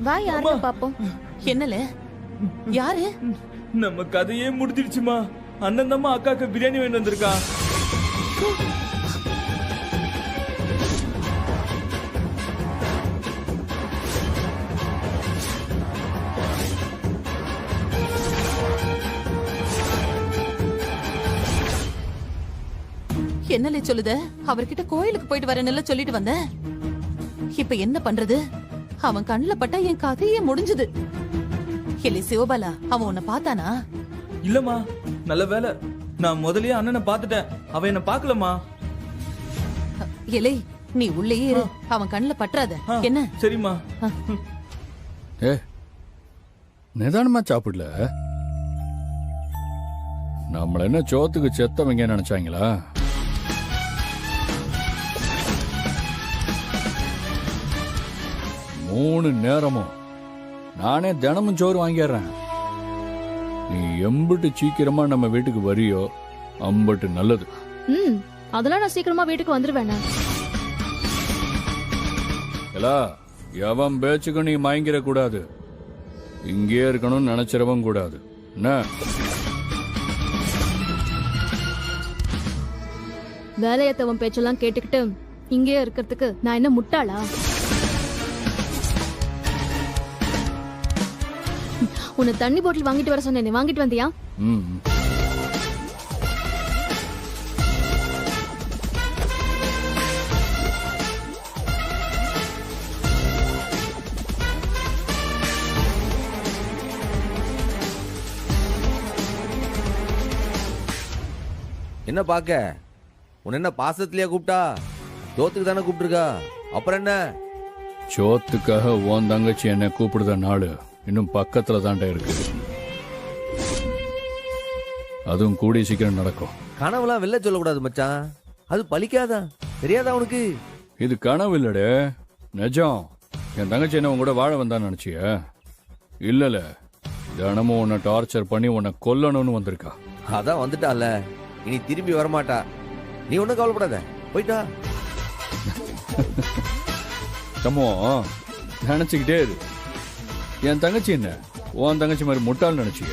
வா யாரு பாப்போம். என்னல யாரு? நம்ம கதையே முடிஞ்சிருச்சுமா. அண்ணன் தாம்மா அக்காக்கு பிரியாணி வேண்டி வந்திருக்கா. என்னல சொல்லுத? அவர்கிட்ட கோயிலுக்கு போயிட்டு வரேன்னு சொல்லிட்டு வந்த. இப்ப என்ன பண்றது? அவன் கண்ணுல பட்டா என் கதையே முடிஞ்சது. இல்ல சிவபாலா, அவன் உன்னை பார்த்தானா? இல்லம்மா, நல்ல வேலை. நான் முதல்லயே அண்ணனை பாத்துட்டேன். அவன் என்ன பாக்கலமா. இலை, நீ உள்ளேயே இரு. அவன் கண்ணுல பற்றாத. என்ன? சரிம்மா. ஏ நிதானமா சாப்பிடல. நம்மள என்ன சோத்துக்கு செத்தவங்க நினைச்சாங்களா? மூணு நேரமும் நானே தினமும் சோறு வாங்கிடுறேன். நீ எம்பிட்டு சீக்கிரமா நம்ம வீட்டுக்கு வரியோ அம்பட்டு நல்லது. அதெல்லாம் நான் சீக்கிரமா வீட்டுக்கு வந்துருவேன். எவன் பேச்சுக்கு நீ மயங்கிட கூடாது. இங்கே இருக்கணும்னு நினைச்சிடவும் கூடாது. என்ன வேலையத்தவன் பேச்செல்லாம் கேட்டுக்கிட்டு இங்கே இருக்கிறதுக்கு நான் என்ன முட்டாளா? உன்னை தண்ணி பாட்டில் வாங்கிட்டு வர சொன்னேன், வாங்கிட்டு வந்தியா? என்ன பாக்க? உன்ன என்ன பாசத்திலேயே கூப்பிட்டா? சோத்துக்கு தானே கூப்பிட்டுருக்கா. அப்புறம் என்ன? சோத்துக்காக உன் தங்கச்சி என்ன கூப்பிடுத நாள் இன்னும் பக்கத்துல தாண்டா இருக்கு. அதுவும் கூடிய சீக்கிரம் நடக்கும். கனவுலாம் வெளில சொல்லக்கூடாது மச்சான். அது பலிக்காதா? தெரியாதா உனக்கு? இது கனவு இல்லடே, நிஜம். என் தங்கச்சி என்ன உன் கூட வாழ வந்தான்னு நினைச்சிய? இல்லல, தினமும் உன்னை டார்ச்சர் பண்ணி உன்னை கொல்லணும்னு வந்திருக்கா. அதான் வந்துட்டால, இனி திரும்பி வரமாட்டா. நீ ஒன்னும் கவலைப்படாத, போயிட்டா. தம்மோ நினைச்சுக்கிட்டே இரு. என் தங்கச்சி என்ன உன் தங்கச்சி மாதிரி முட்டாள் நினைச்சிய?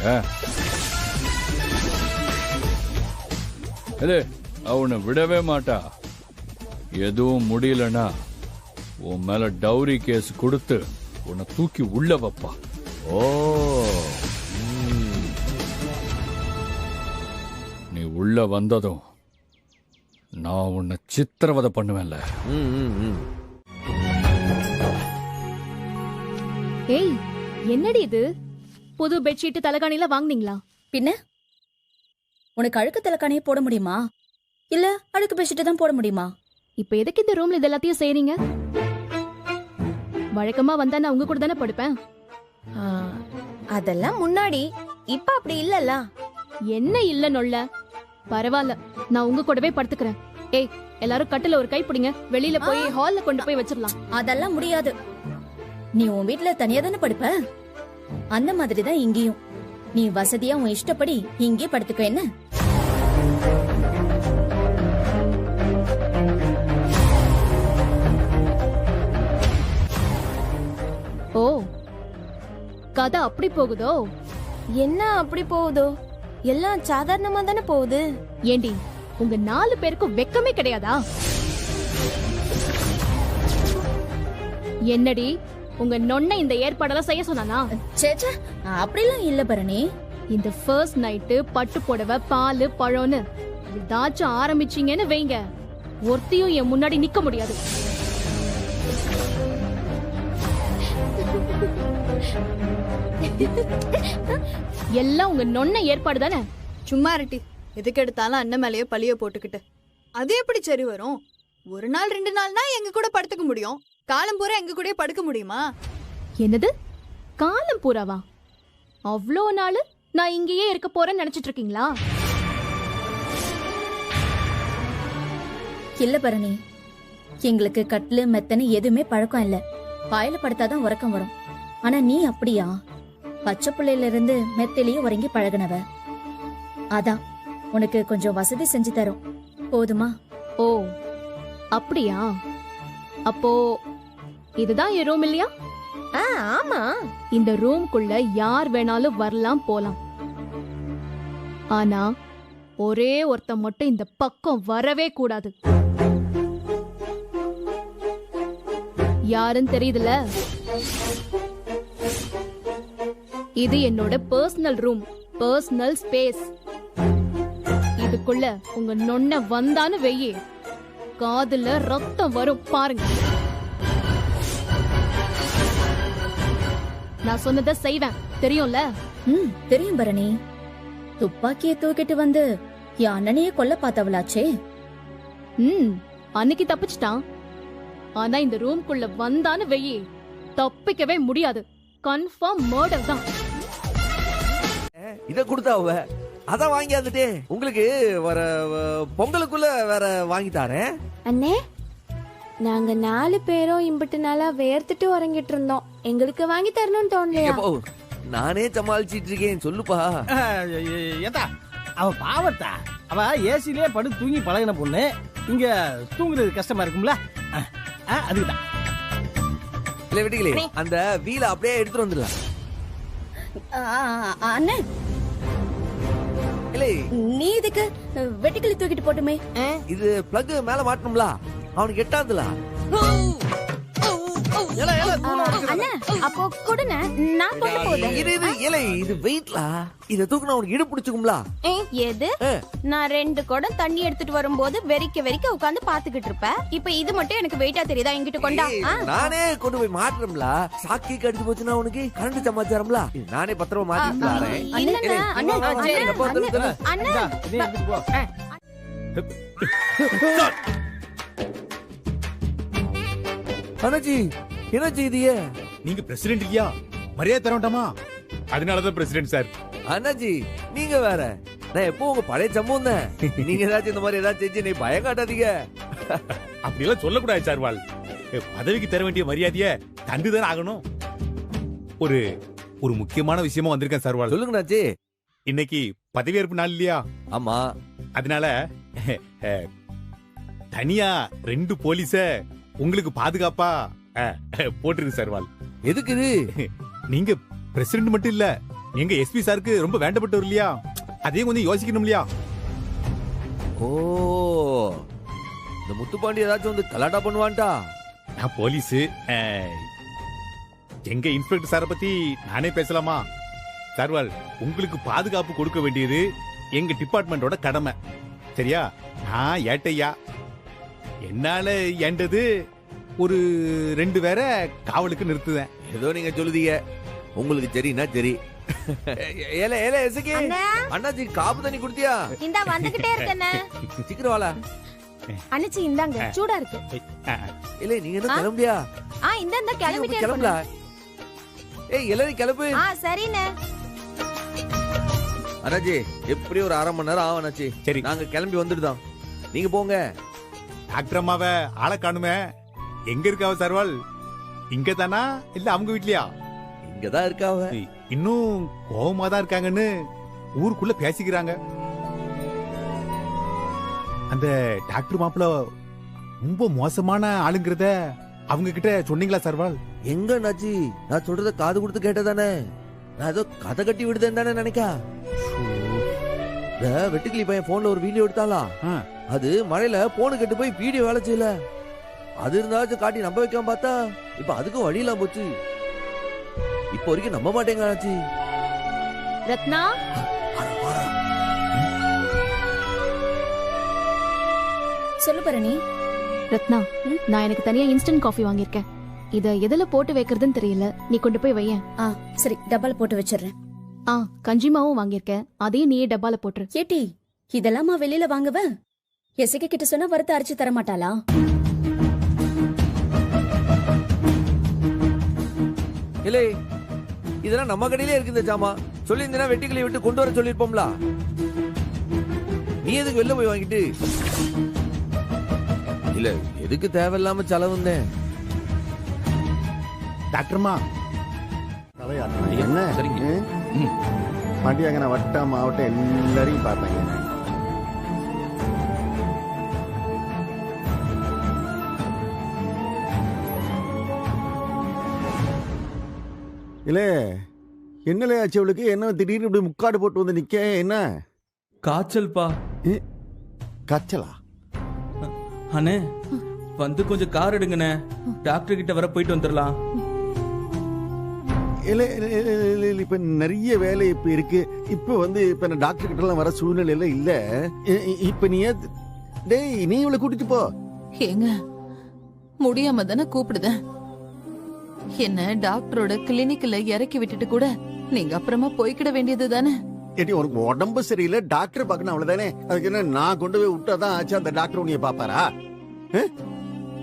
அவனை விடவே மாட்டா. எதுவும் முடியலன்னா உன் மேல டவுரி கேஸ் கொடுத்து உன்னை தூக்கி உள்ள வைப்பா. ஓ, நீ உள்ள வந்ததும் நான் உன்னை சித்திரவதை பண்ணுவேன்ல. ஏய், என்னடி இது? புது பெட்ஷீட் தலகாணில வாங்குனீங்களா? பின்ன உனக்கு அழுக்கு தலகாணியே போட முடியுமா? இல்ல அழுக்கு பெட்ஷீட் தான் போட முடியுமா? இப்ப எதுக்கு இந்த ரூம்ல இது எல்லாத்தையும் செய்றீங்க? வழக்கமா வந்தா நான் உங்க கூட தானே படுப்பேன். அதெல்லாம் முன்னாடி, இப்ப அப்படி இல்லல்ல. என்ன இல்ல நொல்ல? பரவாயில்ல, நான் உங்க கூடவே படுத்துக்கிறேன். ஏய், எல்லாரும் கட்டில ஒரு கை பிடிங்க, வெளியில போய் ஹால்ல கொண்டு போய் வச்சிடலாம். அதெல்லாம் முடியாது. நீ உன் வீட்டுல தனியா தானே படுப்ப? அந்த மாதிரிதான் இங்கேயும். நீ வசதியா உன் இஷ்டப்படி இங்கே படுத்துக்க. என்ன? ஓ, கதை அப்படி போகுதோ? என்ன அப்படி போகுதோ? எல்லாம் சாதாரணமா தானே போகுது. ஏண்டி, உங்க 4 பேருக்கும் வெக்கமே கிடையாதா? என்னடி, உங்க நொண்ண இந்த ஏற்பாடெல்லாம் செய்ய சொன்னானா? சேச்சா, அப்படிலாம் இல்ல பரணி. இந்த ஃபர்ஸ்ட் நைட்டு பட்டு புடவை, பால், பழம்னு ஏதாச்சும் ஆரம்பிச்சீங்கன்னு வைங்க, ஒருத்தையும் என் முன்னாடி நிக்க முடியாது. எல்லாம் உங்க நொண்ண ஏற்பாடு தானே? சும்மா இருட்டி. எதுக்கு எடுத்தாலும் அண்ணன் மேலேயே பழிய போட்டுக்கிட்டு அது எப்படி சரி வரும்? 1 நாள் 2 நாள்னா எங்க கூட படுத்துக்க முடியும். காலம் பூரா எங்க கூட படுக்க முடியுமா? என்னது காலம் பூராவா? அவ்வளோ நாள் நான் இங்கேயே இருக்க போறேன்னு நினைச்சிட்டு இருக்கீங்களா? இல்ல பரணி, எங்களுக்கு கட்லு மெத்தனு எதுவுமே பழக்கம் இல்ல. பாயில படுத்தாதான் உறக்கம் வரும். ஆனா நீ அப்படியா? பச்சை பிள்ளையில இருந்து மெத்திலேயே உறங்கி பழகினவ. அதான் உனக்கு கொஞ்சம் வசதி செஞ்சு தரும். போதுமா? ஓ, அப்படியா? அப்போ இதுதான் என் ரூம் இல்லையா? ஆமா. இந்த ரூம்குள்ள யார் வேணாலும் வரலாம் போலாம். ஆனா ஒரே ஒருத்த மட்டும் இந்த பக்கம் வரவே கூடாது. யாருன்னு தெரியுதுல? இது என்னோட பர்சனல் ரூம், பர்சனல் ஸ்பேஸ். இதுக்குள்ள உங்க நொண்ண வந்தான்னு வெய்யே, காதுல ரத்தம் வரும் பாருங்க. நான் சொன்னதை செய்வேன், தெரியும்ல? தெரியும் பரணி. துப்பாக்கியை தூக்கிட்டு வந்து என் அண்ணனையே கொல்ல பார்த்தவளாச்சே. அன்னைக்கு தப்பிச்சிட்டான். ஆனா இந்த ரூம்குள்ள வந்தான்னு வெய்யே, தப்பிக்கவே முடியாது. கன்ஃபார்ம் மர்டர் தான். இத கொடுத்தா அவ அதான் வாங்கி வந்துட்டே உங்களுக்கு வர பொங்கலுக்குள்ள வேற வாங்கி தாரேன். அண்ணே, நாங்க 4 பேரும் இம்பிட்டு நாளா வேர்த்துட்டு உறங்கிட்டு இருந்தோம். எங்களுக்கு வாங்கி தரணும்னு தோணலையா? எப்போ நானே சமாளிச்சிட்டு இருக்கேன், சொல்லுப்பா. ஏதா அவ பாவத்தா, அவ ஏசிலேயே படுத்து தூங்கி பழகின பொண்ணு. இங்க தூங்குறது கஷ்டமா இருக்கும்ல, அதுக்குதான். இல்ல வெட்டிகளே, அந்த வீல அப்படியே எடுத்துட்டு வந்துடலாம். அண்ணே, இல்லை நீ இதுக்கு வெட்டிக்கிளி தூக்கிட்டு போட்டுமே. இது பிளக் மேல மாட்டணும்ல, அவனுக்கு எட்டாதுல. அண்ணா, அப்போ கொடுங்க, நான் கொண்டு போறேன். இது வெயிட்லா, இத தூக்குனா அவனுக்கு இடு பிடிச்சுக்கும்ல. எது? நான் 2 குடம் தண்ணி எடுத்துட்டு வரும்போது வெறிக்க உட்கார்ந்து பாத்துக்கிட்டு இருப்பேன். இப்ப இது மட்டும் எனக்கு வெயிட்டா தெரியுதா? என்கிட்ட கொண்டா. நானே கொண்டு போய் மாட்டுறோம்ல. சாக்கி கடிச்சு போச்சுன்னா உனக்கு கரண்ட் சமாச்சாரம்ல. நானே பத்திரமா மாட்டிட்டு வரேன். அண்ணாச்சி, என்ன செய்தியே? நீங்க பிரசிடென்ட் இல்லையா, மரியாதை தர வேண்டாமா? அதனாலதான் பிரசிடென்ட் சார். அண்ணாச்சி, நீங்க வேற. நான் எப்போ உங்க பழைய சம்பவம் தான். நீங்க ஏதாச்சும் இந்த மாதிரி ஏதாச்சும் செஞ்சு நீ பயம் காட்டாதீங்க. அப்படி எல்லாம் சொல்லக்கூடாது சார்வால். பதவிக்கு தர வேண்டிய மரியாதைய தந்துதான் ஆகணும். ஒரு ஒரு முக்கியமான விஷயமா வந்திருக்கேன் சார்வால். சொல்லுங்க நாச்சி. இன்னைக்கு பதவியேற்பு நாள் இல்லையா? ஆமா. அதனால தனியா 2 போலீஸ உங்களுக்கு பாதுகாப்பா போட்டுருக்கு சார்வால். எதுக்கு இது? நீங்க பிரசிடென்ட் மட்டும் இல்ல, எங்க எஸ்பி சாருக்கு ரொம்ப வேண்டப்பட்டவர் இல்லையா? அதையும் கொஞ்சம் யோசிக்கணும் இல்லையா? ஓ, இந்த முத்துப்பாண்டி ஏதாச்சும் வந்து கலாட்டா பண்ணுவான்டா. நான் போலீஸ். எங்க இன்ஸ்பெக்டர் சாரை பத்தி நானே பேசலாமா? சார்வால், உங்களுக்கு பாதுகாப்பு கொடுக்க வேண்டியது எங்க டிபார்ட்மெண்டோட கடமை, சரியா? நான் ஏட்டையா, என்னால ஏண்டது ஒரு 2 பேரை காவலுக்கு நிறுத்துவேன். ஏதோ நீங்க சொல்லுதீங்க, உங்களுக்கு சரின்னா சரி. ஏல ஏல எசகி, அண்ணாச்சி காப்பு தண்ணி குடுத்தியா? இந்தா வந்துகிட்டே இருக்கேனே. சீக்கிரம் வாடா. அண்ணாச்சி இந்தாங்க, சூடா இருக்கு. இல்ல நீங்க என்ன கிளம்பியா? இந்த கிளம்பிட்டே கிளம்பல. ஏய் எல்லாரும் கிளம்பு. சரிண்ணே. அண்ணாச்சி, எப்படி ஒரு 1/2 மணி நேரம் ஆகும் அண்ணாச்சி. சரி, நாங்க கிளம்பி வந்துடுதோம், நீங்க போங்க. டாக்டர் அம்மாவை ஆளை காணுமே, எங்க இருக்காவ சார்வால்? இங்க தானா இல்ல அவங்க வீட்லயா? இங்கதான் இருக்காவ. இன்னும் கோவமா தான் இருக்காங்கன்னு ஊருக்குள்ள பேசிக்கிறாங்க. அந்த டாக்டர் மாப்பிள்ள ரொம்ப மோசமான ஆளுங்கிறத அவங்க கிட்ட சொன்னீங்களா சார்வால்? எங்க அண்ணாச்சி, நான் சொல்றத காது கொடுத்து கேட்டதானே? நான் ஏதோ கதை கட்டி விடுதேன்னு தானே நினைக்கா. வெட்டுக்கிளி பையன் போன்ல ஒரு வீடியோ எடுத்தாளா, அது மழையில போனு கெட்டு போய் வீடியோ வேலை செய்யல. அது இருந்தாச்சும் காட்டி நம்ப வைக்காம பார்த்தா இப்ப அதுக்கும் வழியெல்லாம் போச்சு. இப்ப வரைக்கும் நம்ப மாட்டேங்க ஆச்சு. ரத்னா, சொல்லு பரணி. ரத்னா, நான் எனக்கு தனியா இன்ஸ்டன்ட் காஃபி வாங்கியிருக்கேன். இத எதுல போட்டு வைக்கிறதுன்னு தெரியல, நீ கொண்டு போய் வையேன். சரி, டப்பால போட்டு வச்சிடுறேன். கஞ்சிமாவும் வாங்கியிருக்கேன், அதையும் நீயே டப்பால போட்டுரு. ஏட்டி, இதெல்லாமா வெளியில வாங்குவ? எசைக்கு கிட்ட சொன்னா வறுத்து அரைச்சு தர மாட்டாளா? இல்லை, இதெல்லாம் நம்ம கடையிலே இருக்கு இந்த ஜாமா. சொல்லியிருந்தா வெட்டிக்கிளி விட்டு கொண்டு வர சொல்லிருப்போம்ல. நீ எதுக்கு வெளில போய் வாங்கிட்டு? இல்ல, எதுக்கு தேவையில்லாம செலவுங்க. டாக்டர்மா, என்ன சரிங்க. மண்டியாங்க, நான் வட்டம் மாவட்டம் எல்லாரையும் பார்ப்பேங்க. இல்ல என்னலே ஆச்சு அவளுக்கு? என்ன திடீர்னு இப்படி முக்காடு போட்டு வந்து நிக்க? என்ன காய்ச்சல்பா. கச்சலா? அண்ணே வந்து கொஞ்சம் கார் எடுங்கண்ணே, டாக்டர் கிட்ட வர போயிட்டு வந்துடலாம். இல்ல இப்ப நிறைய வேலை இப்ப இருக்கு. இப்ப வந்து இப்ப நான் டாக்டர் கிட்ட எல்லாம் வர சூழ்நிலையில இல்ல. இப்ப நீ டேய் நீ இவளை கூட்டிட்டு போ. ஏங்க முடியாம தானே கூப்பிடுதேன். என்ன டாக்டரோட கிளினிக்ல இறக்கி விட்டுட்டு கூட நீங்க அப்புறமா போய்க்கிட வேண்டியது தானே. ஏடி உனக்கு உடம்பு சரியில்லை, டாக்டர் பார்க்கணும் அவ்வளவுதானே. அதுக்கு என்ன நான் கொண்டு போய் விட்டாதான் ஆச்சு அந்த டாக்டர் உன்னைய பாப்பாரா?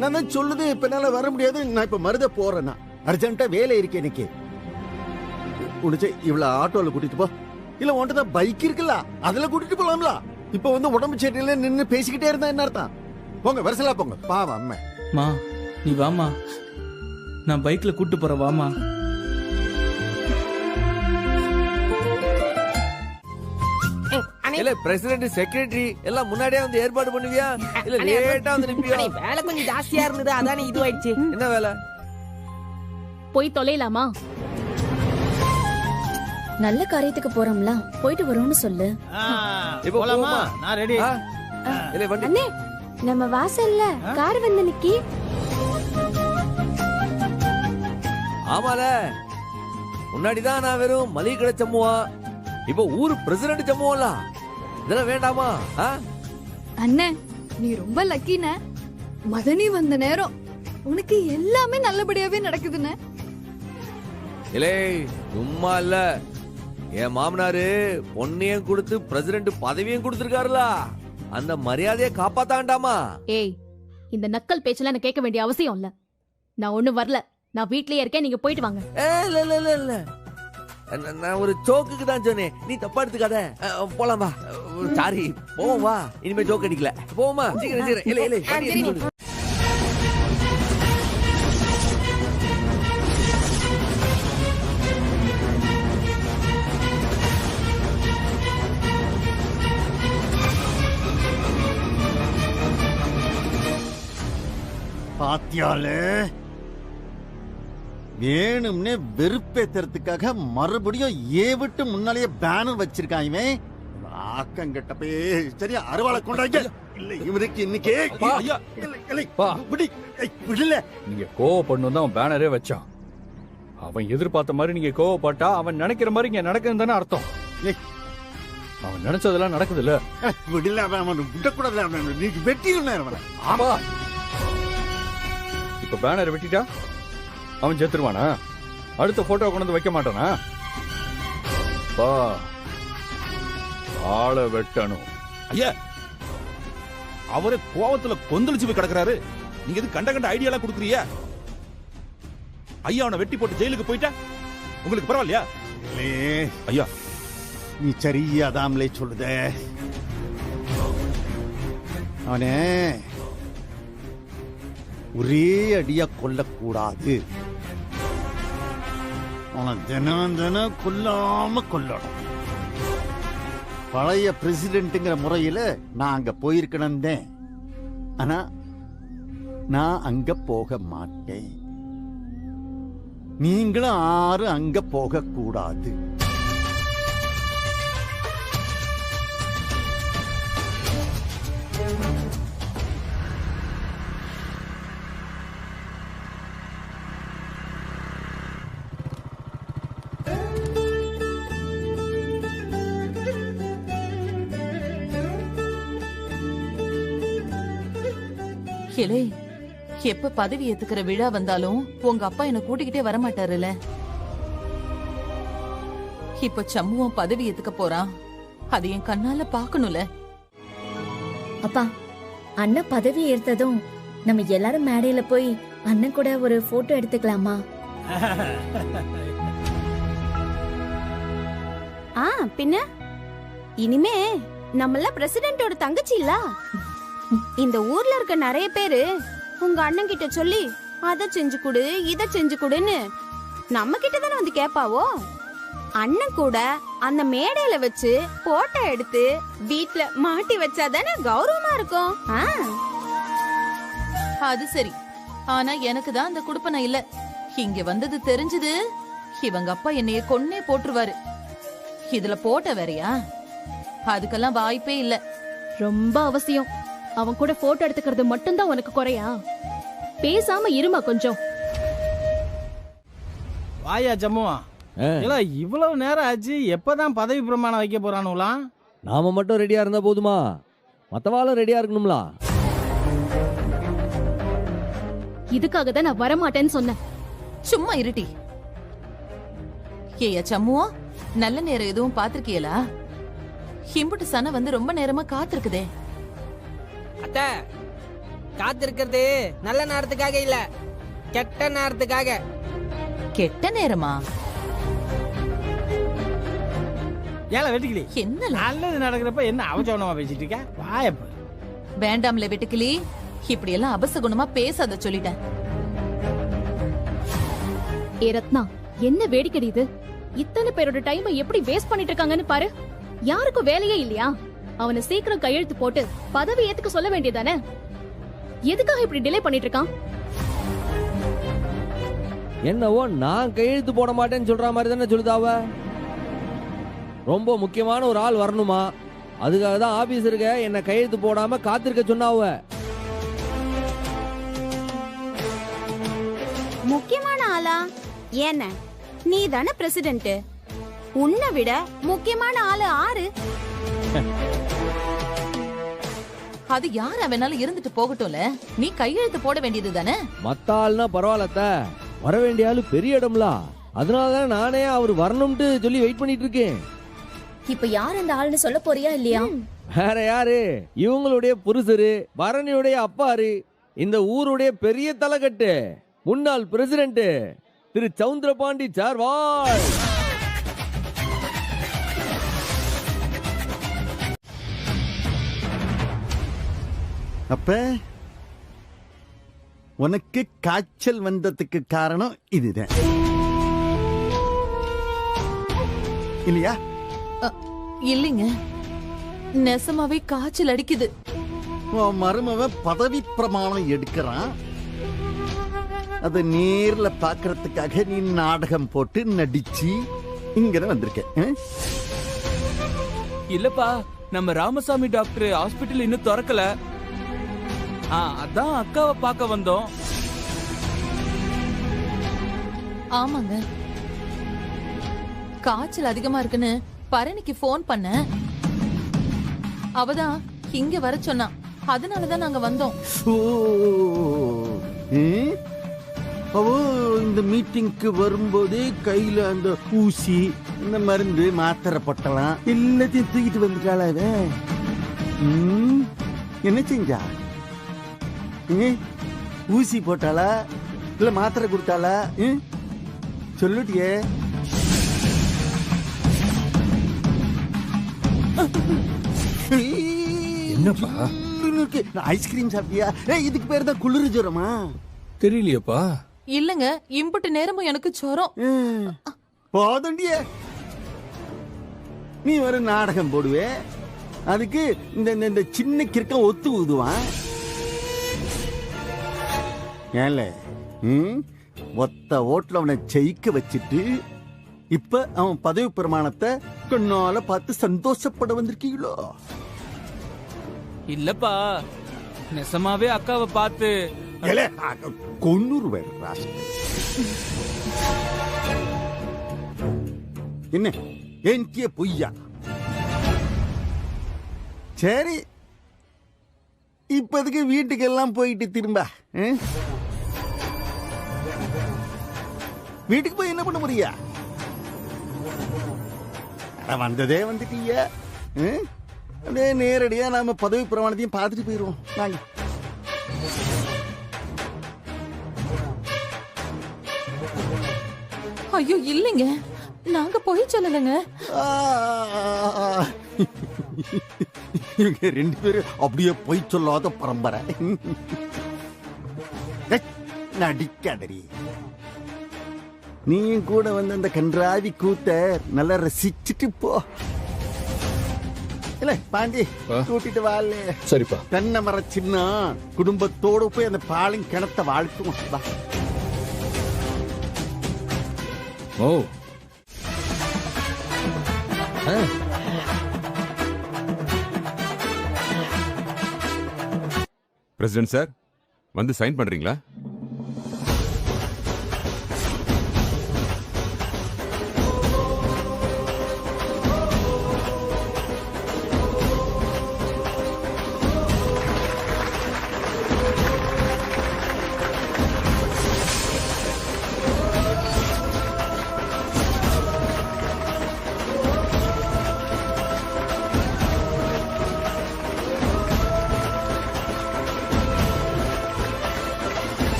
நான் தான் சொல்லுது இப்ப என்னால வர முடியாது. நான் இப்ப மருத போறேன்னா அர்ஜென்ட்டா வேலை இருக்கு எனக்கு. உனச்சு இவ்வளவு ஆட்டோல கூட்டிட்டு போ. இல்ல உன்கிட்ட பைக் இருக்குல்ல, அதுல கூட்டிட்டு போலாம்ல. இப்ப வந்து உடம்பு சரியில்லை நின்னு பேசிக்கிட்டே இருந்தா என்ன அர்த்தம்? போங்க வரசலா போங்க. பாவம் அம்மா. மா நீ வாமா, நான் பைக்ல கூட்டு போறேன் வாமா. இல்ல பிரசிடென்ட் செக்ரட்டரி எல்லாம் முன்னாடியே வந்து ஏற்பாடு பண்ணுவியா? இல்ல லேட்டா வந்து நிப்பியா? வேலை கொஞ்சம் ஜாஸ்தியா இருந்தது, அதானே இதுவாயிடுச்சு. என்ன வேலை? போய் தொலைலாமா? நல்ல காரியத்துக்கு போறோம்ல, போயிட்டு வரோம்னு சொல்லு. இப்போ போலாமா? நான் ரெடி. இல்ல வண்டி அண்ணே நம்ம வாசல்ல கார் வந்து நிக்கி. ஆமால, முன்னாடிதான் நான் வெறும் மளிகை கடை சம்முவா, இப்போ ஊர் பிரசிடென்ட் சம்முவல. இதெல்லாம் வேண்டாமா? அண்ணே நீ ரொம்ப லக்கின. மதனி வந்த நேரம் உனக்கு எல்லாமே நல்லபடியாவே நடக்குதுன்னு. இல்லே சும்மா இல்ல, என் மாமனாரு பொண்ணையும் கொடுத்து பிரசிடென்ட் பதவியும் கொடுத்திருக்காருல, அந்த மரியாதையை காப்பாத்தாண்டாமா? ஏய், இந்த நக்கல் பேச்செல்லாம் எனக்கு கேட்க வேண்டிய அவசியம் இல்ல. நான் ஒண்ணு வரல, நான் வீட்லயே இருக்கேன், நீங்க போயிட்டு வாங்க. இல்ல இல்ல இல்ல இல்ல, நான் ஒரு ஜோக்குக்கு தான் சொன்னேன், நீ தப்பா எடுத்துக்காத. போலாம் வா. சாரி போவோம் வா, இனிமே ஜோக் அடிக்கல. போவோமா? சீக்கிரம் சீக்கிரம். இல்ல இல்ல வண்டி எடுத்து கொடு. பாத்தியாலே வேணும்னே வெறுப்பேத்துறதுக்காக மறுபடியும் விட்டு முன்னாலேயே பேனர் வச்சிருக்கான் இவன். ஆக்கங்கட்ட போய் சரியா அறுவாளை கொண்டாங்க. இல்ல இவருக்கு இன்னைக்கே விடல. நீங்க கோவப்படணும் தான் அவன் பேனரே வச்சான். அவன் எதிர்பார்த்த மாதிரி நீங்க கோவப்பட்டா அவன் நினைக்கிற மாதிரி இங்க நடக்குதுன்னு தானே அர்த்தம். அவன் நினைச்சதெல்லாம் நடக்குது இல்ல. விடல, அவன் விடக்கூடாது. நீ வெட்டிடுன. ஆமா, இப்ப பேனர் வெட்டிட்டா அவன் செத்துருவானா? அடுத்த போட்டோ கொண்டு வந்து வைக்க மாட்டானா? ஆளை வெட்டணும். ஐயா, அவரே கோவத்துல கொந்தளிச்சு போய் கிடக்குறாரு. நீங்க எது கண்ட கண்ட ஐடியாலாம் கொடுக்குறீங்க? ஐயா அவனை வெட்டி போட்டு ஜெயிலுக்கு போயிட்டா உங்களுக்கு பரவாயில்லையா? ஐயா நீ சரியாதாமலே சொல்லுத. அவனே ஒரே அடியா கொல்லக்கூடாது. அவனை தினம் தினம் கொல்லாம கொல்லணும். பழைய பிரசிடென்ட்ங்கிற முறையில நான் அங்க போயிருக்கணும். ஆனா நான் அங்க போக மாட்டேன். நீங்களும் யாரும் அங்க போக கூடாது. கிளே, எப்ப பதவி ஏத்துக்கிற விழா வந்தாலும் உங்க அப்பா என்ன கூட்டிக்கிட்டே வரமாட்டாருல. இப்ப சம்முவம் பதவி ஏத்துக்க போறான், அது என் கண்ணால பாக்கணும்ல. அப்பா, அண்ணன் பதவி ஏற்றதும் நம்ம எல்லாரும் மேடையில போய் அண்ணன் கூட ஒரு போட்டோ எடுத்துக்கலாமா? பின்ன இனிமே நம்மள பிரசிடென்ட்டோட தங்கச்சி இல்ல. இந்த ஊர்ல இருக்க நிறைய பேரு உங்க அண்ணன் கிட்ட சொல்லி அத செஞ்சு கொடு இத செஞ்சு கொடுன்னு நம்ம கிட்ட தானே வந்து கேப்பாவோ. அண்ணன் கூட அந்த மேடையில வச்சு போட்டோ எடுத்து வீட்ல மாட்டி வச்சாதானே கௌரவமா இருக்கும். அது சரி, ஆனா எனக்கு தான் அந்த குடுப்பனை இல்ல. இங்க வந்தது தெரிஞ்சது இவங்க அப்பா என்னைய கொன்னே போட்டுருவாரு. இதுல போட்ட வேறயா? அதுக்கெல்லாம் வாய்ப்பே இல்ல. ரொம்ப அவசியம். அவன் கூட போட்டோ எடுத்துக்கிறது மட்டும்தான் உனக்கு குறையா? பேசாம இருமா கொஞ்சம். வாயா ஜம்முவா. இல்ல இவ்வளவு நேரம் ஆச்சு, எப்பதான் பதவி பிரமாணம் வைக்க போறானுலாம்? நாம மட்டும் ரெடியா இருந்தா போதுமா? மத்தவாளும் ரெடியா இருக்கணும்ல. இதுக்காக தான் நான் வரமாட்டேன்னு சொன்னேன். சும்மா இருட்டி. ஏயா சம்முவா, நல்ல நேரம் எதுவும் பாத்திருக்கியலா? இம்புட்டு சன வந்து ரொம்ப நேரமா காத்திருக்குதே. அத்தை, காத்திருக்கிறது நல்ல நேரத்துக்காக இல்ல, கெட்ட நேரத்துக்காக. கெட்ட நேரமா? ஏல வெட்டுக்கிளி, என்ன நல்லது நடக்கிறப்ப என்ன அவசரமா பேசிட்டு இருக்க? வாயப்ப. வேண்டாம்ல வெட்டுக்கிளி, இப்படி எல்லாம் அபசகுணமா பேசாத சொல்லிட்டேன். ஏ ரத்னா, என்ன வேடிக்கை இது? இத்தனை பேரோட டைமை எப்படி வேஸ்ட் பண்ணிட்டு இருக்காங்கன்னு பாரு. யாருக்கும் வேலையே இல்லையா? அவனை சீக்கிரம் கையெழுத்து போட்டு பதவி ஏத்துக்க சொல்ல வேண்டியதானே? எதுக்காக இப்படி டிலே பண்ணிட்டு இருக்கான்? என்னவோ நான் கையெழுத்து போட மாட்டேன்னு சொல்ற மாதிரி தானே சொல்லுதாவ. ரொம்ப முக்கியமான ஒரு ஆள் வரணுமா, அதுக்காக தான் ஆபீசருங்க என்ன கையெழுத்து போடாம காத்திருக்க சொன்னாவ. முக்கியமான ஆளா? ஏன நீ தானே பிரசிடென்ட். உன்னை விட முக்கியமான ஆளு ஆறு? அது யார் அவனால இருந்துட்டு போகட்டும்ல, நீ கையெழுத்து போட வேண்டியது தானே. மத்த ஆள்னா பரவாயில்லத்த, வர வேண்டிய ஆளு பெரிய இடம்ல, அதனாலதான் நானே அவர் வரணும்ட்டு சொல்லி வெயிட் பண்ணிட்டு இருக்கேன். இப்ப யார் அந்த ஆள்னு சொல்ல போறியா இல்லையா? வேற யாரு? இவங்களுடைய புருஷரு, பரணியுடைய அப்பாரு, இந்த ஊருடைய பெரிய தலைக்கட்டு, முன்னாள் பிரசிடென்ட் திரு சவுந்தரபாண்டி சார்வால். அப்ப உனக்கு காய்ச்சல் வந்ததுக்கு காரணம் இதுதான் இல்லையா? இல்லைங்க, நெசமாவே காய்ச்சல் அடிக்குது. உன் மருமவன் பதவி பிரமாணம் எடுக்கிறான், அத நேர்ல பாக்குறதுக்காக நீ நாடகம் போட்டு நடிச்சு இங்க வந்திருக்க. இல்லப்பா, நம்ம ராமசாமி டாக்டர் ஹாஸ்பிட்டல் இன்னும் திறக்கல. அதான் அக்காவை பார்க்க வந்தோம். ஆமாங்க, காய்ச்சல் அதிகமா இருக்குன்னு பரணிக்கு போன் பண்ண, அவதான் இங்க வர சொன்னா. அதனாலதான் நாங்க வந்தோம். அவ இந்த மீட்டிங்க்கு வரும்போது கையில அந்த ஊசி, இந்த மருந்து, மாத்திரை பொட்டலாம் எல்லாத்தையும் தூக்கிட்டு வந்துட்டாளா? என்ன செஞ்சா? ஊசி போட்டாளா இல்ல மாத்திரை கொடுத்தாளா? சொல்லுட்டியே. என்னப்பா ஐஸ்கிரீம் சாப்பிட்டியா? இதுக்கு பேர் தான் குளிர் ஜுரமா? தெரியலையப்பா. இல்லங்க, இம்புட்டு நேரமும் எனக்கு ஜுரம். போதண்டிய நீ ஒரு நாடகம் போடுவே, அதுக்கு இந்த சின்ன கிறுக்க ஒத்து ஊதுவான். ஏன்ல ஒத்த ஓட்டுல அவனை ஜெயிக்க வச்சுட்டு இப்ப அவன் பதவி பிரமாணத்தை கண்ணால பார்த்து சந்தோஷப்பட வந்திருக்கீங்களோ? இல்லப்பா, நெசமாவே அக்காவை பார்த்து கொன்னூறு பேர் ராசி. என்ன ஏன்கிய பொய்யா? சரி, இப்பதுக்கு வீட்டுக்கு எல்லாம் போயிட்டு திரும்ப வீட்டுக்கு போய் என்ன பண்ண முடியா? வந்ததே வந்துட்டீங்க, அப்படியே நேரடியா நாம பதவி பிரமாணத்தையும் பார்த்துட்டு போயிருவோம். வாங்க. ஐயோ இல்லைங்க, நாங்க போய் சொல்லலைங்க. இவங்க ரெண்டு பேரும் அப்படியே போய் சொல்லாத பரம்பரை. நடிக்காதடி. நீயும் கூட வந்து அந்த கன்றாவி கூத்த நல்லா ரசிச்சுட்டு போ. இல்ல பாண்டி, கூட்டிட்டு வாழ. சரிப்பா. தென்னை மரம் சின்ன குடும்பத்தோடு போய் அந்த பாலின் கிணத்தை வாழ்த்துவோம். ஓ பிரசிடென்ட் சார், வந்து சைன் பண்றீங்களா?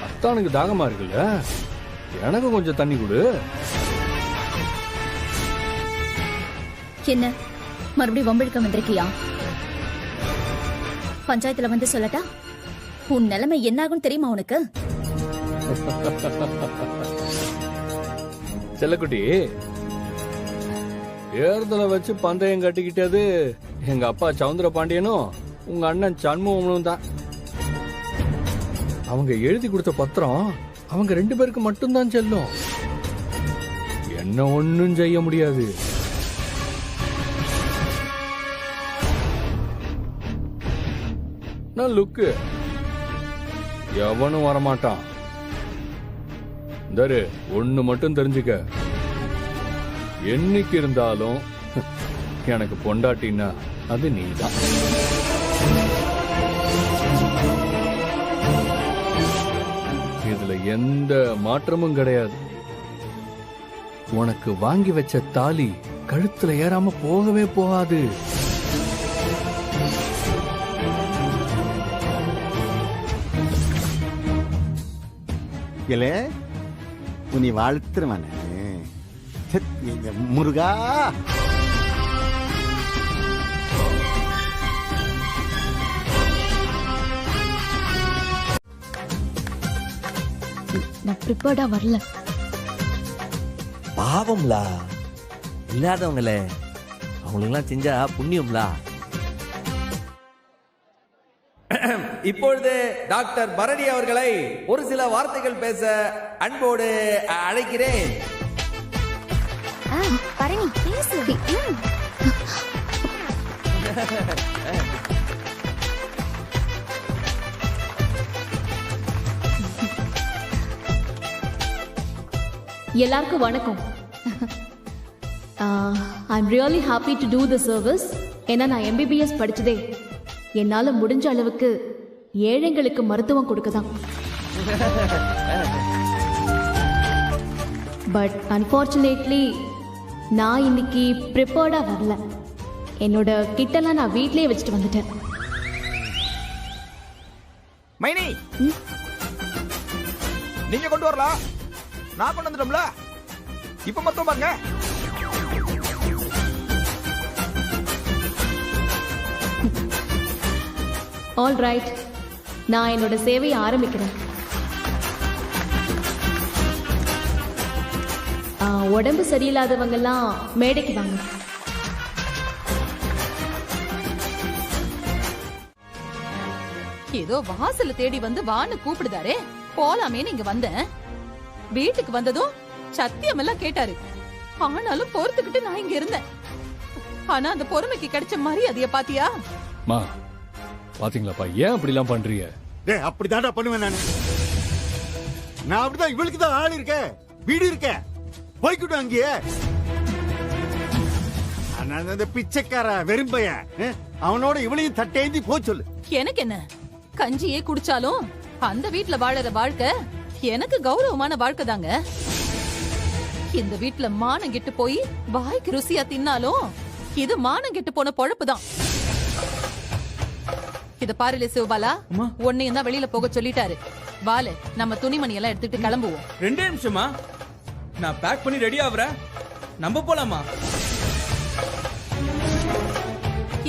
அத்தானுக்கு தாகமா இருக்குல்ல, எனக்கு கொஞ்சம் தண்ணி கொடு. என்ன மறுபடியும் வம்பிழுக்க வந்திருக்கியா? பஞ்சாயத்துல வந்து சொல்லட்டா? உன் நிலைமை என்னாகும் தெரியுமா உனக்கு? செல்லக்குட்டி, தேர்தலை வச்சு பந்தயம் கட்டிக்கிட்டது எங்க அப்பா சவுந்தர பாண்டியனும் உங்க அண்ணன் சண்முகனும் தான். அவங்க எழுதி கொடுத்த பத்திரம் அவங்க 2 பேருக்கு மட்டும்தான் செல்லும். என்ன ஒண்ணும் செய்ய முடியாது. நான் லுக்கு எவனும் வரமாட்டான். தரு ஒண்ணு மட்டும் தெரிஞ்சுக்க, என்னைக்கு இருந்தாலும் எனக்கு பொண்டாட்டினா அது நீதான். இதுல எந்த மாற்றமும் கிடையாது. உனக்கு வாங்கி வச்ச தாலி கழுத்துல ஏறாம போகவே போகாது. உன்னை வாழ்த்துருவானே முருகா. நான் ப்ரிப்பேர்டா வரல. பாவம்லா, இல்லாதவங்களே அவங்களுக்கெல்லாம் செஞ்சா புண்ணியம்லா. இப்பொழுது டாக்டர் பரணி அவர்களை ஒரு சில வார்த்தைகள் பேச அன்போடு அழைக்கிறேன். பரணி பேசு. எல்லாருக்கும் வணக்கம். I am really happy to do the service. ஏன்னா நான் MBBS படிச்சதே என்னால முடிஞ்ச அளவுக்கு ஏழைங்களுக்கு மருத்துவம் கொடுக்கதான். பட் அன்பார்ச்சுனேட்லி நான் இன்னைக்கு ப்ரிப்பேர்டா வரல. என்னோட கிட்டெல்லாம் நான் வீட்லயே வச்சுட்டு வந்துட்டேன். மைனி, நீங்க கொண்டு வரலாம், நான் கொண்டு வந்துட்டோம்ல. இப்ப மொத்தம் பாருங்க. ஆல் ரைட், நான் என்னோட சேவையை ஆரம்பிக்கிறேன். உடம்பு சரியில்லாதவங்கெல்லாம் மேடைக்கு வாங்க. ஏதோ வாசல தேடி வந்து வான்னு கூப்பிடுதாரே, போலாமேன்னு இங்க வந்தேன். வீட்டுக்கு வந்ததும் சத்தியம் எல்லாம் கேட்டாரு. ஆனாலும் பொறுத்துக்கிட்டு நான் இங்க இருந்தேன். ஆனா அந்த பொறுமைக்கு கிடைச்ச மரியாதைய பாத்தியா? மா, பாத்தீங்களாப்பா, ஏன் அப்படி எல்லாம் பண்றீங்க? அப்படிதான் பண்ணுவேன் நானு. நான் அப்படிதான். இவளுக்கு தான் ஆள் இருக்க, வீடு இருக்க, போய்கிட்டு அங்கேயே. அந்த பிச்சைக்கார வெறும்பைய அவனோட இவளையும் தட்டேந்தி போ சொல்லு. எனக்கு என்ன, கஞ்சியே குடிச்சாலும் அந்த வீட்டுல வாழற வாழ்க்கை எனக்கு கௌரவமான வாழ்க்கை தாங்க. இந்த வீட்ல மானம் கெட்டு போய் வாய்க்கு ருசியா தின்னாலும் இது மானம் கெட்டு போன பொழப்புதான். இத பாருல சிவபாலா, உன்னையும் தான் வெளியில போக சொல்லிட்டாரு. வாலு, நம்ம துணிமணி எல்லாம் எடுத்துட்டு கிளம்புவோம். 2 நிமிஷமா நான் பேக் பண்ணி ரெடி ஆகுறேன். நம்ம போலாமா?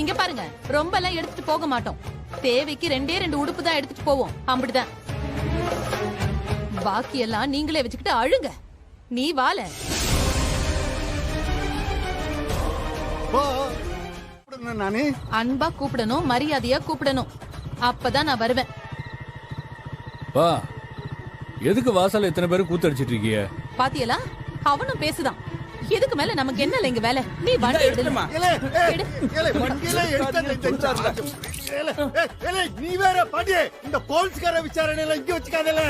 இங்க பாருங்க, ரொம்ப எல்லாம் எடுத்துட்டு போக மாட்டோம். தேவைக்கு 2 உடுப்பு தான் எடுத்துட்டு போவோம். அப்படிதான். பாக்கி எல்லாம் நீங்களே வச்சுக்கிட்டு அழுங்க. நீ வால. நானே அன்பா கூப்பிடணும், மரியாதையா கூப்பிடணும். அப்பதான் நான் வருவேன். வா, எதுக்கு வாசல்ல இத்தனை பேரும் கூத்தடிச்சிட்டு இருக்கீங்க? பாத்தியலா, அவனும் பேசுதான். இதுக்கு மேல நமக்கு என்ன இங்க வேலை? நீ வண்டி எடுமா. நீ வேற பாடி இந்த போலீஸ்கார விசாரணையில இங்க வச்சுக்காதல.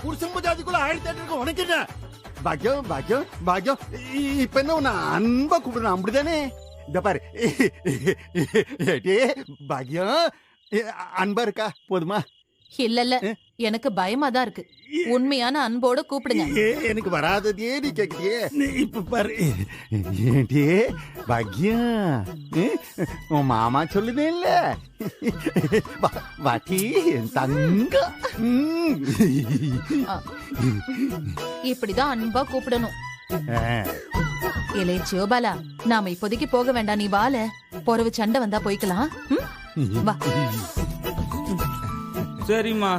புருஷன் ஜாதிக்குள்ள 1008 உனக்கு என்ன பாக்கியம் பாக்கியம் பாக்கியம். இப்ப என்ன உன்னை அன்பா கூப்பிடணும், அப்படிதானே? இந்த பாரு பாக்கியம், அன்பா இருக்கா? போதுமா? இல்ல இல்ல, எனக்கு பயமா தான் இருக்கு. உண்மையான அன்போட கூப்பிடுங்க. எனக்கு வராததே நீ கேக்குறியே. இப்ப பாரு பாக்கியம், உன் மாமா சொல்லுதே இல்ல, வாட்டி தங்க. இப்படிதான் அன்பா கூப்பிடணும். இளைய சிவபாலா, நாம இப்போதைக்கு போக வேண்டாம். நீ வால, பொறவு சண்டை வந்தா போய்க்கலாம். வா. சரிம்மா.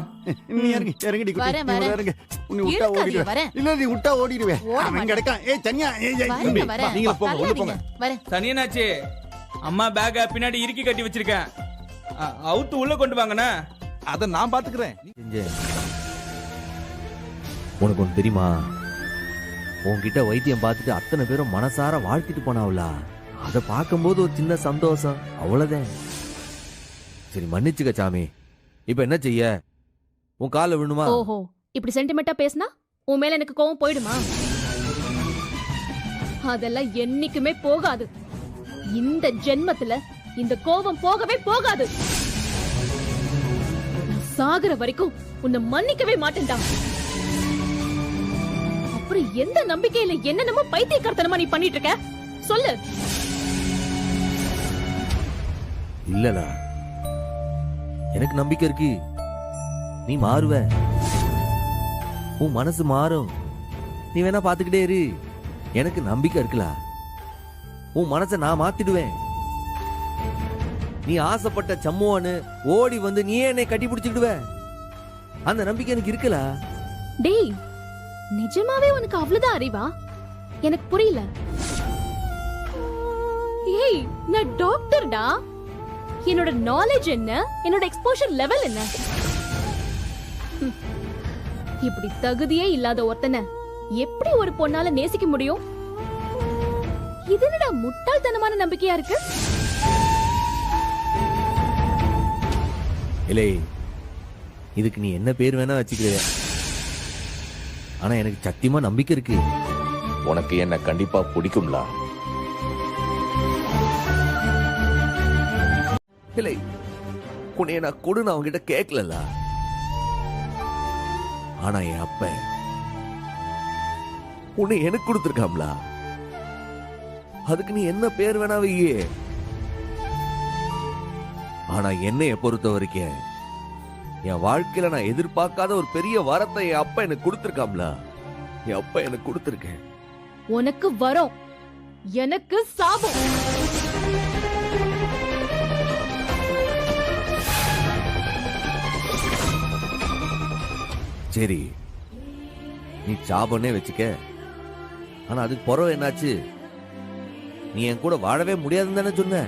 நீ இறங்கி இறங்கடி குட்டி. வரேன், வரேன். இறங்கு. நீ விட்டா ஓடிடுவே. வரேன். இல்ல நீ விட்டா ஓடிடுவே. அவன் கிடக்கான். ஏய் தனியா, வரேன், வரேன். நீங்க போங்க, உள்ள போங்க. வரேன். தனியனாச்சு, அம்மா பேக்க பின்னாடி இறுக்கி கட்டி வச்சிருக்கேன். அவுத்து உள்ள கொண்டு வாங்கண்ணா. அத நான் பாத்துக்கிறேன். உனக்கு ஒன்று தெரியுமா? உன்கிட்ட வைத்தியம் பார்த்துட்டு அத்தனை பேரும் மனசார வாழ்த்திட்டு போனாவுல, அதை பார்க்கும்போது ஒரு சின்ன சந்தோஷம், அவ்வளவுதான். சரி மன்னிச்சுக்க சாமி. இப்ப என்ன செய்ய? உன் கால விழுணுமா? ஓஹோ, இப்படி சென்டிமெண்டா பேசினா உன் மேல எனக்கு கோவம் போயிடுமா? அதெல்லாம் என்னைக்குமே போகாது. இந்த ஜென்மத்துல இந்த கோபம் போகவே போகாது. சாகர வரைக்கும் உன்னை மன்னிக்கவே மாட்டேன்டா. அப்புறம் எந்த நம்பிக்கையில என்னென்னமோ பைத்தியக்காரத்தனமா நீ பண்ணிட்டு இருக்க? சொல்லு. இல்லடா, எனக்கு நம்பிக்கை இருக்கு. நீ மாறுவ, உன் மனசு மாறும். நீ வேணா பாத்துக்கிட்டே இரு. எனக்கு நம்பிக்கை இருக்குல. உன் மனசை நான் மாத்திடுவேன். நீ ஆசைப்பட்ட சம்முவான்னு ஓடி வந்து நீயே என்னை கட்டி பிடிச்சுக்கிடுவ. அந்த நம்பிக்கை எனக்கு இருக்குல. டேய், நிஜமாவே உனக்கு அவ்வளவுதான் அறிவா? எனக்கு புரியல. ஏய், நான் டாக்டர்டா. என்னோட நாலேஜ் என்ன, என்னோட எக்ஸ்போஷர் லெவல் என்ன? இப்படி தகுதியே இல்லாத ஒருத்தனை எப்படி ஒரு பொண்ணால நேசிக்க முடியும்? இது என்னடா முட்டாள்தனமான நம்பிக்கையா இருக்கு? இல்லை, இதுக்கு நீ என்ன பேர் வேணா வச்சுக்கிற. ஆனா எனக்கு சத்தியமா நம்பிக்கை இருக்கு. உனக்கு என்ன கண்டிப்பா பிடிக்கும்ல. இல்லை, உன்னைய நான் கொடுன்னு அவங்க கிட்ட கேட்கல. ஆனா என் அப்ப உன்னை எனக்கு கொடுத்துருக்காம்ல. அதுக்கு நீ என்ன பேர் வேணா வையே. ஆனா என்னைய பொறுத்த வரைக்கும் என் வாழ்க்கையில நான் எதிர்பார்க்காத ஒரு பெரிய வரத்தை என் அப்பா எனக்கு கொடுத்துருக்காம்ல. என் அப்பா எனக்கு கொடுத்துருக்கேன். உனக்கு வரும், எனக்கு சாபம். சரி, நீ சாபனே வச்சுக்க. ஆனா அதுக்கு பிறகு என்னாச்சு? நீ என் கூட வாழவே முடியாதுன்னு தானே சொன்ன.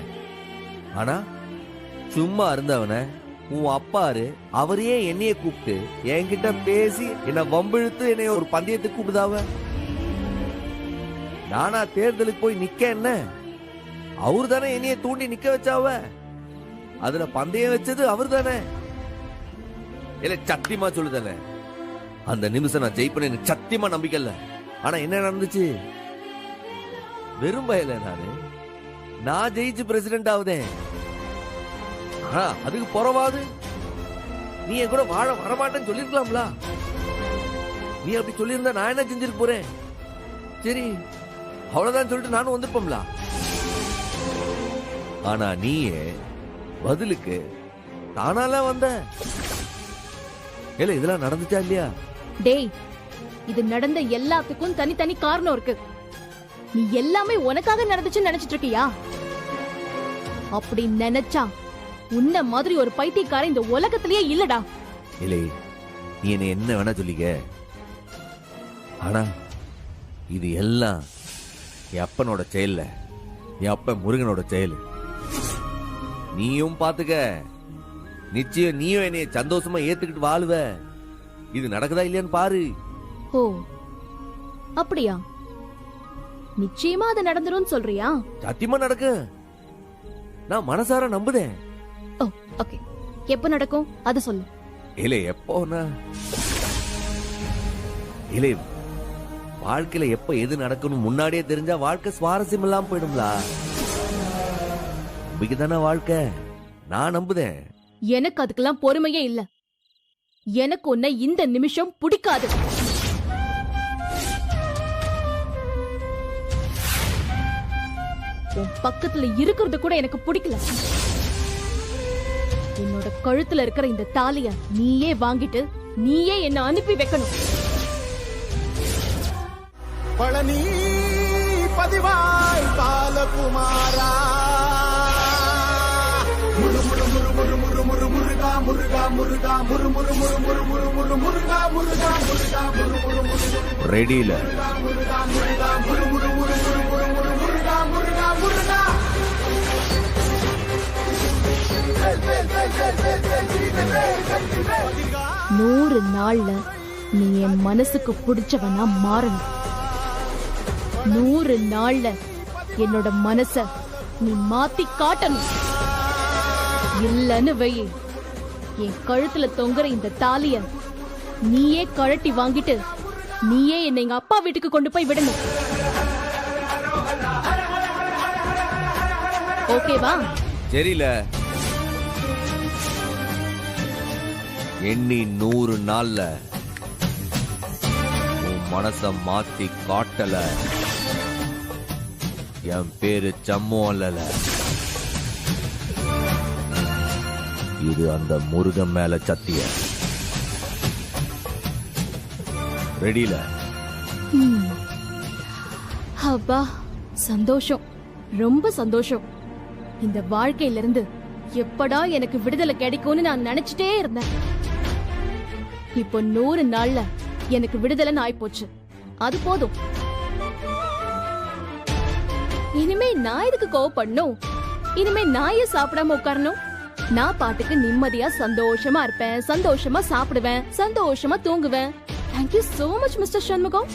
ஆனா சும்மா இருந்தவன உன் அப்பாரு அவரையே என்னைய கூப்பிட்டு என்கிட்ட பேசி என்ன வம்பிழுத்து என்னைய ஒரு பந்தயத்துக்கு கூப்பிடுதாவ. நானா தேர்தலுக்கு போய் நிக்க என்ன? அவரு தானே என்னைய தூண்டி நிக்க வச்சாவ. அதுல பந்தயம் வச்சது அவரு தானே. இல்ல சத்தியமா சொல்லுதானே, அந்த நிமிஷம் நான் ஜெயிப்பேன் எனக்கு சத்தியமா நம்பிக்கை இல்ல. ஆனா என்ன நடந்துச்சு? வெறும் பயல நான் ஜெயிச்சு பிரசிடென்ட் ஆகுதேன். அதுக்கு புறவாது நீ என் கூட வாழ வரமாட்டேன்னு சொல்லிருக்கலாம்ல. நீ அப்படி சொல்லியிருந்தா நான் என்ன செஞ்சிருக்க போறேன்? சரி அவ்வளவுதான் சொல்லிட்டு நானும் வந்திருப்போம்ல. ஆனா நீயே பதிலுக்கு தானால வந்த. இல்ல இதெல்லாம் நடந்துச்சா இல்லையா? டேய், இது நடந்த எல்லாத்துக்கும் தனித்தனி காரணம் இருக்கு. நீ எல்லாமே உனக்காக நடந்துச்சுன்னு நினைச்சிட்டு இருக்கியா? அப்படி நினைச்சா உன்ன மாதிரி ஒரு பைத்தியக்காரன் இந்த உலகத்திலேயே இல்லடா. இல்லை, நீ என்ன வேணா சொல்லிக்க. ஆனா இது எல்லாம் என் அப்பனோட செயல்ல, என் அப்ப முருகனோட செயல். நீயும் பாத்துக்க, நிச்சயம் நீயும் என்னைய சந்தோஷமா ஏத்துக்கிட்டு வாழுவ. இது நடக்குதா இல்லையான்னு பாரு. ஓ அப்படியா? நிச்சயமா அது நடந்துரும் சொல்றியா? சத்தியமா நடக்கு, நான் மனசார நம்புதேன். ஓ ஓகே, எப்ப நடக்கும் அது சொல்லு. இல்ல எப்போனா இல்ல, வாழ்க்கையில எப்ப எது நடக்கணும் முன்னாடியே தெரிஞ்சா வாழ்க்கை சுவாரஸ்யம் இல்லாம போயிடும்ல. தானே வாழ்க்கை, நான் நம்புதேன். எனக்கு அதுக்கெல்லாம் பொறுமையே இல்ல. எனக்கு உன்னை இந்த நிமிஷம் பிடிக்காது. உன் பக்கத்துல இருக்கிறது கூட எனக்கு பிடிக்கல. என்னோட கழுத்துல இருக்கிற இந்த தாலிய நீயே வாங்கிட்டு நீயே என்ன அனுப்பி வைக்கணும். பழனி பதிவாய் பாலகுமாரா, முரு முரு முரு முரு முரு முரு முருகா முருகா முருகா முரு முரு முரு முரு முரு முரு முருகா முருகா முருகா முரு முரு முரு ரெடியில முருகா முருகா முரு முரு முரு முரு முரு முரு முருகா முருகா முருகா. 100 நாள்ல நீ என் மனசுக்கு பிடிச்சவனா மாறணும். 100 நாள்ல என்னோட மனச நீ மாத்தி காட்டணும். இல்லன்னு வை, என் கழுத்துல தொங்குற இந்த தாலிய நீயே கழட்டி வாங்கிட்டு நீயே என்னை எங்க அப்பா வீட்டுக்கு கொண்டு போய் விடணும். ஓகேவா? சரியில்ல, எண்ணி 100 நாள்ல உன் மனச மாத்தி காட்டல, என் பேரு சம்மு அல்லல. இது அந்த முருகன் மேல சத்திய. ரெடியில? அப்பா சந்தோஷம், ரொம்ப சந்தோஷம். இந்த வாழ்க்கையில இருந்து எப்படா எனக்கு விடுதலை கிடைக்கும்னு நான் நினைச்சிட்டே இருந்தேன். இப்போ 100 நாள்ல எனக்கு விடுதலை ஆயிப்போச்சு. அது போதும். இனிமே நான் எதுக்கு கோவப்படணும்? இனிமே நான் ஏன் சாப்பிடாம உட்காரணும்? நான் பாட்டுக்கு நிம்மதியா சந்தோஷமா இருப்பேன், சந்தோஷமா சாப்பிடுவேன், சந்தோஷமா தூங்குவேன். Thank you so much mister Shanmugam.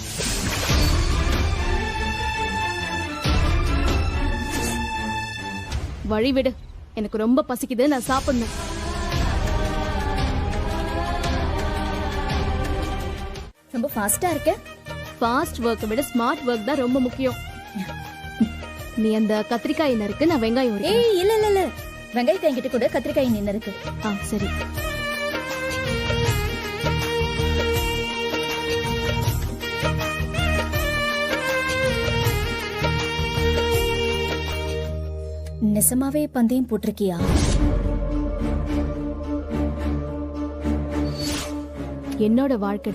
வழி விடு, எனக்கு ரொம்ப பசிக்குது, நான் சாப்பிடணும். ரொம்ப ஃபாஸ்டா இருக்க. ஃபாஸ்ட் ஒர்க்கை விட ஸ்மார்ட் ஒர்க் தான் ரொம்ப முக்கியம். நீ அந்த கத்திரிக்காய் என்ன இருக்கு, நான் வெங்காயம் இருக்கு. ஏய் இல்ல இல்ல இல்ல, வெங்காயத்தை என்கிட்ட கூட, கத்திரிக்காய் நின்னு இருக்கு. சரி. நிசமாவே பந்தயம் போட்டிருக்கியா? என்னோட வாழ்க்கை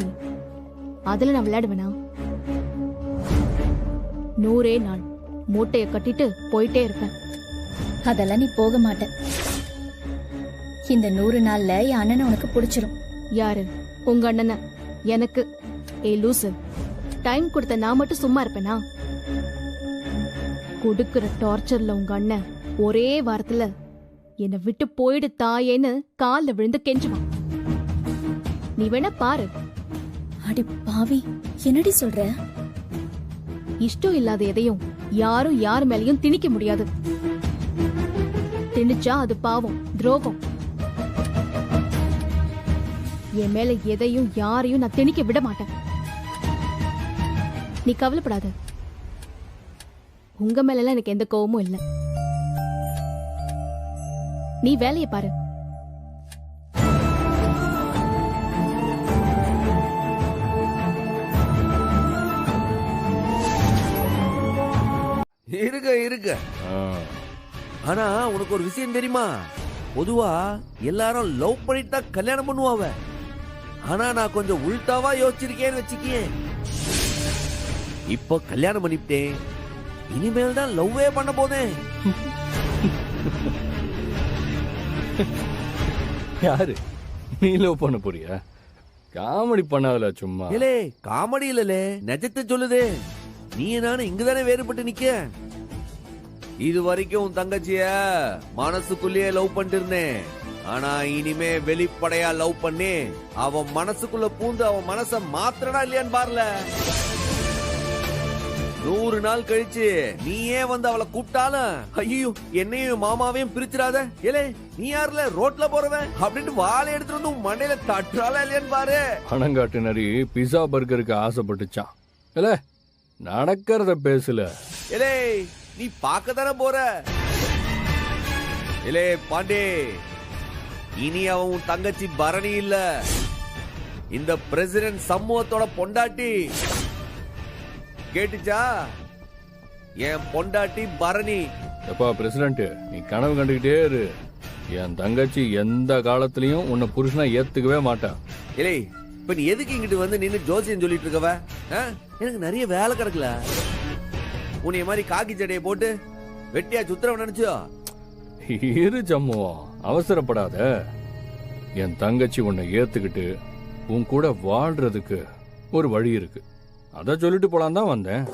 அதுல நான் விளையாடுவேனா? 100 நாள் மூட்டைய கட்டிட்டு போயிட்டே இருப்பேன். அதெல்லாம் நீ போக மாட்ட. இந்த 100 நாள்ல என் அண்ணனை உனக்கு பிடிச்சிரும். யாரு? உங்க அண்ணன? எனக்கு? ஏ லூசு, டைம் கொடுத்த நான் மட்டும் சும்மா இருப்பேனா? கொடுக்கிற டார்ச்சர்ல உங்க அண்ணன் ஒரே வாரத்துல என்னை விட்டு போயிடு தாயேன்னு கால்ல விழுந்து கெஞ்சுவான். நீ வேணா பாரு. அடி பாவி, என்னடி சொல்ற? இஷ்டம் இல்லாத எதையும் யாரும் யார் மேலயும் திணிக்க முடியாது. திணிச்சா அது பாவம், துரோகம். என் மேல எதையும் யாரையும் நான் திணிக்க விட மாட்டேன். நீ கவலைப்படாத, உங்க மேல எல்லாம் எனக்கு எந்த கோவமும் இல்ல. நீ வேலையை பாரு. இருக்க ஆனா உனக்கு ஒரு விஷயம் தெரியுமா? பொதுவா எல்லாரும் லவ் பண்ணிட்டு தான் கல்யாணம் பண்ணுவாவ. ஆனா நான் கொஞ்சம் உள்டாவா யோசிச்சிருக்கேன்னு வச்சுக்கேன். இப்போ கல்யாணம் பண்ணிவிட்டேன், இனிமேல் தான் லவ்வே பண்ண போதேன். யாரு நீ லவ் பண்ண போறியா? காமெடி பண்ணாதல சும்மா. ஏலே காமெடி இல்லலே, நிஜத்தை சொல்லுதே. நீ நானும் இங்கதானே வேறுபட்டு நிக்க. இது வரைக்கும் உன் தங்கச்சிய மனசுக்குள்ளேயே லவ் பண்ணிட்டு இருந்தேன். ஆனா இனிமே வெளிப்படையா லவ் பண்ணி அவன் மனசுக்குள்ள பூந்து அவன் மனச மாத்திரடா இல்லையான்னு பாருல. 100 நாள் கழிச்சு நீ ஏன் வந்து அவளை கூப்பிட்டாலும் ஐயோ என்னையும் மாமாவையும் பிரிச்சிடாத, ஏலே நீ யாருல ரோட்ல போறவன் அப்படின்னு வாழை எடுத்துட்டு வந்து உன் மண்டையில தட்டுறாளா இல்லையான்னு பாரு. பணங்காட்டு நரி பிஸா பர்கருக்கு ஆசைப்பட்டுச்சான். இல்ல நடக்கிறத பேசல. ஏலே நீ பார்க்க தானே போற. ஏலே பாண்டே, இனி அவன் உன் தங்கச்சி பரணி இல்ல, இந்த பிரசிடென்ட் சமூகத்தோட பொண்டாட்டி. கேட்டுச்சா? என் பொண்டாட்டி பரணி. எப்பா பிரசிடென்ட், நீ கனவு கண்டுகிட்டே இரு. என் தங்கச்சி எந்த காலத்திலயும் உன்னை புருஷனா ஏத்துக்கவே மாட்டான். ஏலே இப்ப நீ எதுக்கு இங்கிட்டு வந்து நின்னு ஜோசியம் சொல்லிட்டு இருக்கவ? எனக்கு நிறைய வேலை கிடக்கல. உன்னைய மாதிரி காக்கி சட்டையை போட்டு வெட்டியா சுத்திரம் நினைச்சோ? இரு சம்முவம், அவசரப்படாத. என் தங்கச்சி உன்னை ஏத்துக்கிட்டு உன் கூட வாழ்றதுக்கு ஒரு வழி இருக்கு. அத சொல்லிட்டு போலாம் தான் வந்தேன்.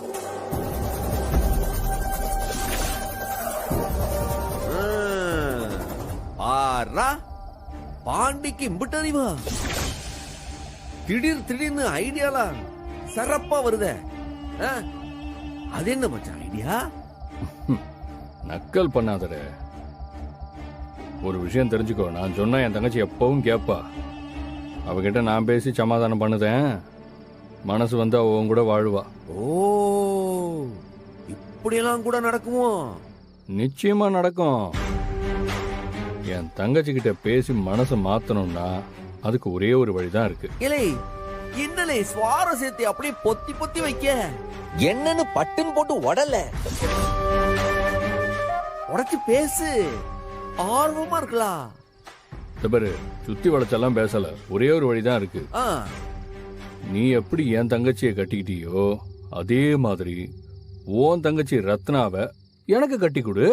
பாண்டிக்கு இம்பிட்டு அறிவா? திடீர்னு ஐடியாலாம் சிறப்பா வருதே. அது என்ன மச்சான் ஐடியா? நக்கல் பண்ணாதட. ஒரு விஷயம் தெரிஞ்சுக்கோ, நான் சொன்னா என் தங்கச்சி எப்பவும் கேட்பா. அவகிட்ட நான் பேசி சமாதானம் பண்ணுதேன், மனசு வந்து அவ கூட வாழுவா. ஓ, இப்படியெல்லாம் கூட நடக்குமோ? நிச்சயமா நடக்கும். என் தங்கச்சி கிட்ட பேசி மனசை மாத்தணும்னா அதுக்கு ஒரே ஒரு வழிதான் இருக்கு. இலை என்னலே சுவாரஸ்யத்தை அப்படியே பொத்தி பொத்தி வைக்க. என்னன்னு பட்டுன்னு போட்டு உடல உடச்சு பேசு, ஆர்வமா இருக்கலாம். பாரு, சுத்தி வளைச்செல்லாம் பேசல, ஒரே ஒரு வழிதான் இருக்கு. நீ எப்படி என் தங்கச்சியை கட்டிக்கிட்டியோ அதே மாதிரி உன் தங்கச்சி ரத்னாவை எனக்கு கட்டி கொடு.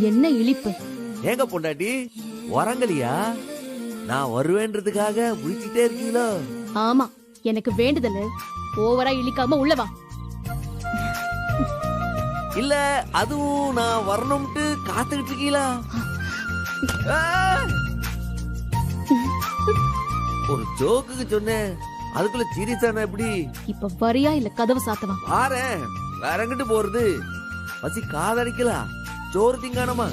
என்ன இழிப்பு! ஏங்க பொண்டாட்டி வரங்கலியா? நான் வருவேன்றதுக்காக முடிச்சிட்டே இருக்கீங்களோ? ஆமா, எனக்கு வேண்டுதல் ஓவரா இழிக்காம உள்ளவா. இல்ல அதுவும் நான் வரணும்ட்டு காத்துக்கிட்டு இருக்கீங்களா? ஒரு ஜோக்குக்கு சொன்னேன், அதுக்குள்ள சீரியஸான எப்படி? இப்ப வரியா இல்ல கதவு சாத்தவா? ஆறேன், வேற எங்கிட்டு போறது? பசி காதடிக்கலாம், சோறு திங்கானமா?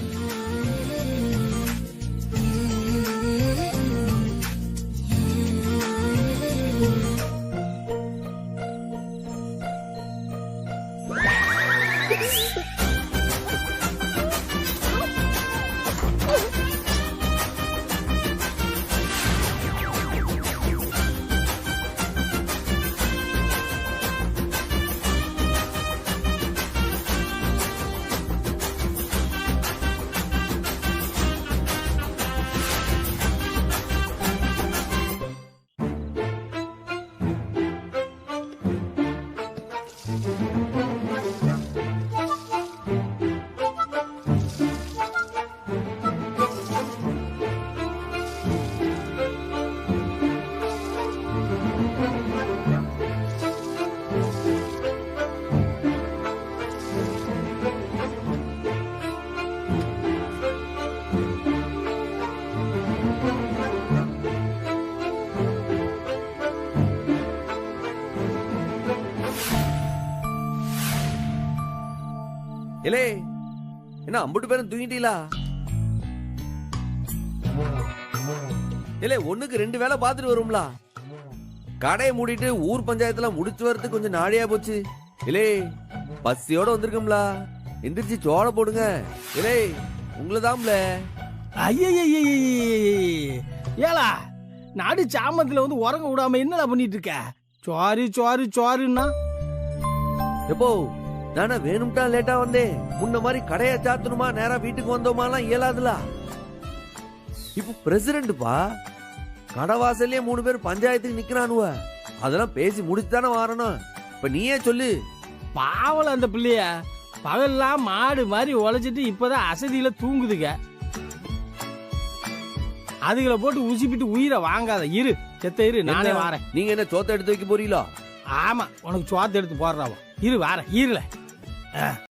இலே என்ன அம்புட்டு பேரும் தூங்கிட்டீங்களா? இல்ல ஒண்ணுக்கு 2 வேலை பாத்துட்டு வரும்ல. கடையை மூடிட்டு ஊர் பஞ்சாயத்துல முடிச்சு வரது கொஞ்சம் நாடியா போச்சு. இல்லே பசியோட வந்திருக்கும்ல, எந்திரிச்சு சோள போடுங்க. இல்லே உங்களதாம்ல. ஏலா நடு சாமத்துல வந்து உறங்க விடாம என்னடா பண்ணிட்டு இருக்க? சாரி சாரி சாரின்னா எப்போ நானா வேணும்ட்டா லேட்டா வந்தேன். முன்ன மாதிரி கடையை சாத்தணுமா நேரா வீட்டுக்கு வந்தோமாலாம் இயலாதுல. இப்ப பிரசிடென்ட்பா, கடை வாசல்லே 3 பேர் பஞ்சாயத்துக்கு நிக்கிறானுவ. அதெல்லாம் பேசி முடிச்சுதானே வரணும். இப்ப நீயே சொல்லு. பாவல அந்த பிள்ளைய பகல்லாம் மாடு மாதிரி உழைச்சிட்டு இப்பதான் அசதியில தூங்குதுங்க. அதுகளை போட்டு உசிப்பிட்டு உயிரை வாங்காத. இரு செத்த இரு, நானே வாரேன். நீங்க என்ன சோத்த எடுத்து வைக்க போறீங்களா? ஆமா, உனக்கு சோத்த எடுத்து போடுறாவோ. இரு வாரேன், இருல.